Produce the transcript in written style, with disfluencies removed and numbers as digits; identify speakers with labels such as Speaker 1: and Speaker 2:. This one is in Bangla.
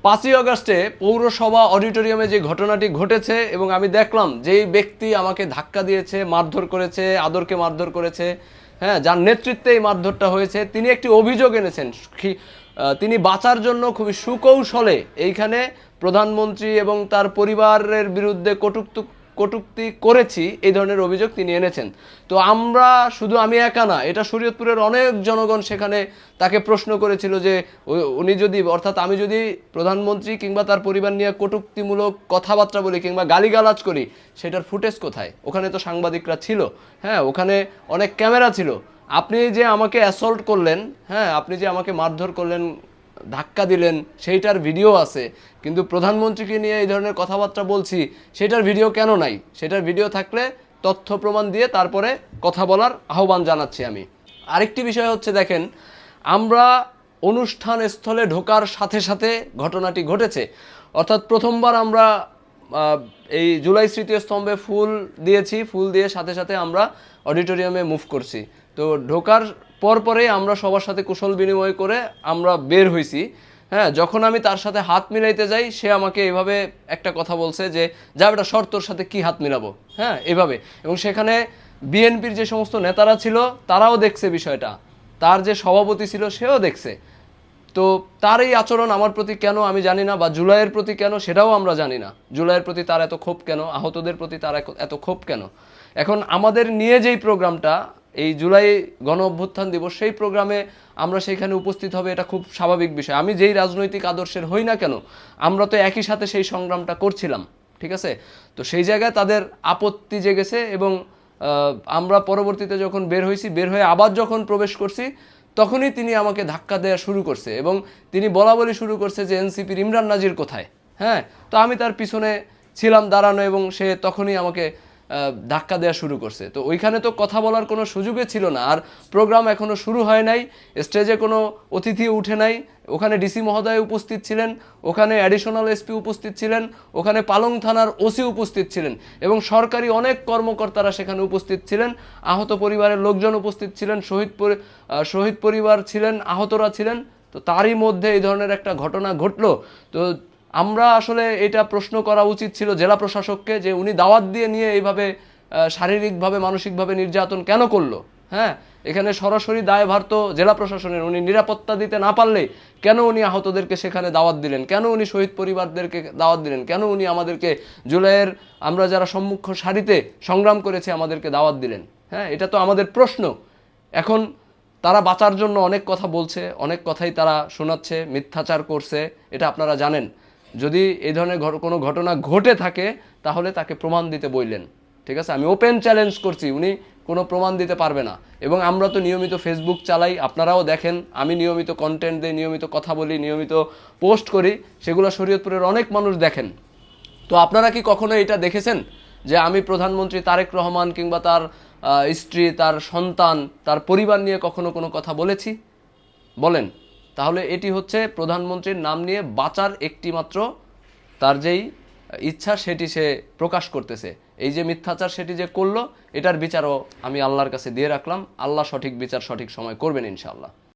Speaker 1: 5ই আগস্টে পৌরসভা অডিটোরিয়ামে যে ঘটনাটি ঘটেছে এবং আমি দেখলাম যেই ব্যক্তি আমাকে ধাক্কা দিয়েছে, মারধর করেছে, আদরকে মারধর করেছে, হ্যাঁ, যার নেতৃত্বে এই মারধরটা হয়েছে, তিনি একটি অভিযোগ এনেছেন। তিনি বাঁচার জন্য খুবই সুকৌশলে এইখানে প্রধানমন্ত্রী এবং তার পরিবারের বিরুদ্ধে কটূক্তি করেছি, এই ধরনের অভিযোগ তিনি এনেছেন। তো আমরা শুধু আমি একা না, এটা শরীয়তপুরের অনেক জনগণ সেখানে তাকে প্রশ্ন করেছিল যে উনি যদি, অর্থাৎ আমি যদি প্রধানমন্ত্রী কিংবা তার পরিবার নিয়ে কটূক্তিমূলক কথাবার্তা বলি কিংবা গালিগালাজ করি, সেটার ফুটেজ কোথায়? ওখানে তো সাংবাদিকরা ছিল, হ্যাঁ, ওখানে অনেক ক্যামেরা ছিল। আপনি যে আমাকে অ্যাসল্ট করলেন, হ্যাঁ, আপনি যে আমাকে মারধর করলেন, ধাক্কা দিলেন, সেইটার ভিডিও আছে, কিন্তু প্রধানমন্ত্রীকে নিয়ে এই ধরনের কথাবার্তা বলছি, সেটার ভিডিও কেন নাই? সেটার ভিডিও থাকলে তথ্য প্রমাণ দিয়ে তারপরে কথা বলার আহ্বান জানাচ্ছি আমি। আরেকটি বিষয় হচ্ছে, দেখেন, আমরা অনুষ্ঠান স্থলে ঢোকার সাথে সাথে ঘটনাটি ঘটেছে, অর্থাৎ প্রথমবার আমরা এই জুলাই স্মৃতিস্তম্ভে ফুল দিয়েছি, ফুল দিয়ে সাথে সাথে আমরা অডিটোরিয়ামে মুভ করছি। তো ঢোকার পরপরেই আমরা সবার সাথে কুশল বিনিময় করে আমরা বের হয়েছি। হ্যাঁ, যখন আমি তার সাথে হাত মিলাইতে যাই, সে আমাকে এভাবে একটা কথা বলছে যে, যা বেটা সর, তোর সাথে কি হাত মিলাবো, হ্যাঁ, এভাবে। এবং সেখানে বিএনপির যে সমস্ত নেতারা ছিল তারাও দেখছে বিষয়টা, তার যে সভাপতি ছিল সেও দেখছে। তো তার এই আচরণ আমার প্রতি কেন আমি জানি না, বা জুলাইয়ের প্রতি কেন সেটাও আমরা জানি না। জুলাইয়ের প্রতি তার এত ক্ষোভ কেন, আহতদের প্রতি তার এত ক্ষোভ কেন? এখন আমাদের নিয়ে যেই প্রোগ্রামটা, এই জুলাই গণ অভ্যুত্থান দিবস, সেই প্রোগ্রামে আমরা সেইখানে উপস্থিত হবে, এটা খুব স্বাভাবিক বিষয়। আমি যেই রাজনৈতিক আদর্শের হই না কেন, আমরা তো একই সাথে সেই সংগ্রামটা করছিলাম, ঠিক আছে? তো সেই জায়গায় তাদের আপত্তি জেগেছে এবং আমরা পরবর্তীতে যখন বের হয়েছি, বের হয়ে আবার যখন প্রবেশ করছি, তখনই তিনি আমাকে ধাক্কা দেওয়া শুরু করছে এবং তিনি বলা বলি শুরু করছে যে এনসিপির ইমরান নাজির কোথায়। হ্যাঁ, তো আমি তার পিছনে ছিলাম দাঁড়ানো এবং সে তখনই আমাকে ধাক্কা দেওয়া শুরু করছে। তো ওইখানে তো কথা বলার কোনো সুযোগই ছিল না, আর প্রোগ্রাম এখনও শুরু হয় নাই, স্টেজে কোনো অতিথি উঠে নাই, ওখানে ডিসি মহোদয় উপস্থিত ছিলেন, ওখানে অ্যাডিশনাল এসপি উপস্থিত ছিলেন, ওখানে পালং থানার ওসি উপস্থিত ছিলেন এবং সরকারি অনেক কর্মকর্তারা সেখানে উপস্থিত ছিলেন, আহত পরিবারের লোকজন উপস্থিত ছিলেন, শহীদ পরিবার ছিলেন, আহতরা ছিলেন। তো তারই মধ্যে এই ধরনের একটা ঘটনা ঘটলো। তো আমরা আসলে এটা প্রশ্ন করা উচিত ছিল জেলা প্রশাসককে, যে উনি দাওয়াত দিয়ে নিয়ে এইভাবে শারীরিকভাবে মানসিকভাবে নির্যাতন কেন করলো? হ্যাঁ, এখানে সরাসরি দায়ভার তো জেলা প্রশাসনের। উনি নিরাপত্তা দিতে না পারলে কেন উনি আহতদেরকে সেখানে দাওয়াত দিলেন? কেন উনি শহীদ পরিবারদেরকে দাওয়াত দিলেন? কেন উনি আমাদেরকে জুলাইয়ের, আমরা যারা সম্মুখ সারিতে সংগ্রাম করেছে, আমাদেরকে দাওয়াত দিলেন? হ্যাঁ, এটা তো আমাদের প্রশ্ন। এখন তারা বাঁচার জন্য অনেক কথা বলছে, অনেক কথাই তারা শোনাচ্ছে, মিথ্যাচার করছে, এটা আপনারা জানেন। যদি এই ধরনের কোনো ঘটনা ঘটে থাকে তাহলে তাকে প্রমাণ দিতে বললেন, ঠিক আছে? আমি ওপেন চ্যালেঞ্জ করছি, উনি কোনো প্রমাণ দিতে পারবে না। এবং আমরা তো নিয়মিত ফেসবুক চালাই, আপনারাও দেখেন, আমি নিয়মিত কন্টেন্ট দিই, নিয়মিত কথা বলি, নিয়মিত পোস্ট করি, সেগুলো শরীয়তপুরের অনেক মানুষ দেখেন। তো আপনারা কি কখনো এটা দেখেছেন যে আমি প্রধানমন্ত্রী তারেক রহমান কিংবা তার স্ত্রী, তার সন্তান, তার পরিবার নিয়ে কখনো কোনো কথা বলেছি? বলেন। তাহলে এটি হচ্ছে প্রধানমন্ত্রীর নাম নিয়ে বাঁচার একটি মাত্র তার যেই ইচ্ছা, সেটি সে প্রকাশ করতেছে। এই যে মিথ্যাচার সেটি যে করলো, এটার বিচারও আমি আল্লাহর কাছে দিয়ে রাখলাম। আল্লাহ সঠিক বিচার সঠিক সময় করবেন ইনশাআল্লাহ।